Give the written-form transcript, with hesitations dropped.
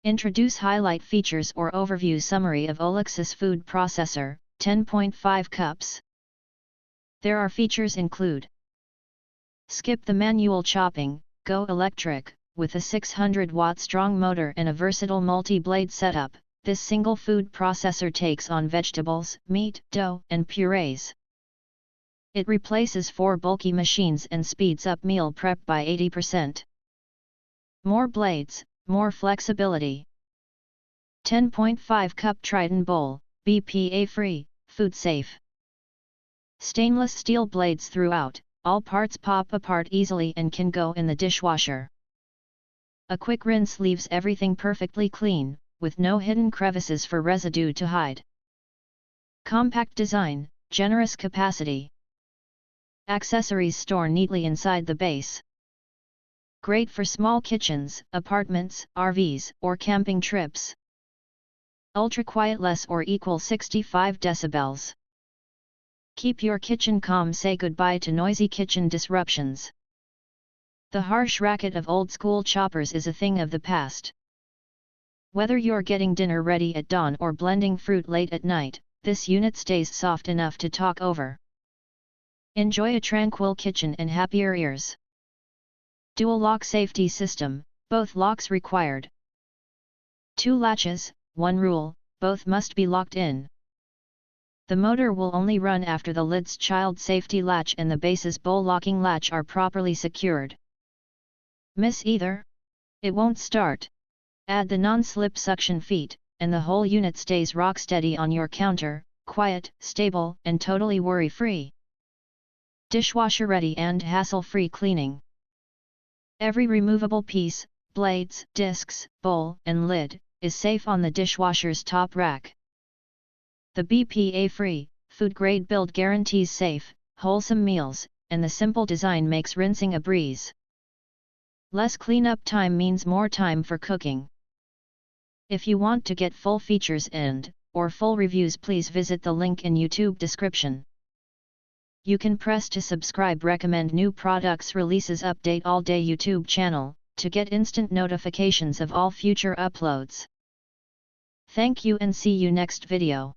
Introduce highlight features or overview summary of OLIXIS food processor, 10.5 cups. There are features include: skip the manual chopping, go electric. With a 600-watt strong motor and a versatile multi-blade setup, this single food processor takes on vegetables, meat, dough, and purees. It replaces 4 bulky machines and speeds up meal prep by 80%. More blades, more flexibility. 10.5 cup Triton bowl, BPA-free, food safe. Stainless steel blades throughout, all parts pop apart easily and can go in the dishwasher. A quick rinse leaves everything perfectly clean, with no hidden crevices for residue to hide. Compact design, generous capacity. Accessories store neatly inside the base. Great for small kitchens, apartments, RVs, or camping trips. Ultra quiet, less or equal 65 decibels. Keep your kitchen calm, say goodbye to noisy kitchen disruptions. The harsh racket of old-school choppers is a thing of the past. Whether you're getting dinner ready at dawn or blending fruit late at night, this unit stays soft enough to talk over. Enjoy a tranquil kitchen and happier ears. Dual lock safety system, both locks required. 2 latches, 1 rule, both must be locked in. The motor will only run after the lid's child safety latch and the base's bowl locking latch are properly secured. Miss either? It won't start. Add the non-slip suction feet, and the whole unit stays rock steady on your counter, quiet, stable, and totally worry-free. Dishwasher ready and hassle-free cleaning. Every removable piece, blades, discs, bowl, and lid, is safe on the dishwasher's top rack. The BPA-free, food-grade build guarantees safe, wholesome meals, and the simple design makes rinsing a breeze. Less cleanup time means more time for cooking. If you want to get full features or full reviews, please visit the link in YouTube description. You can press to subscribe, recommend new products releases, update all day YouTube channel, to get instant notifications of all future uploads. Thank you and see you next video.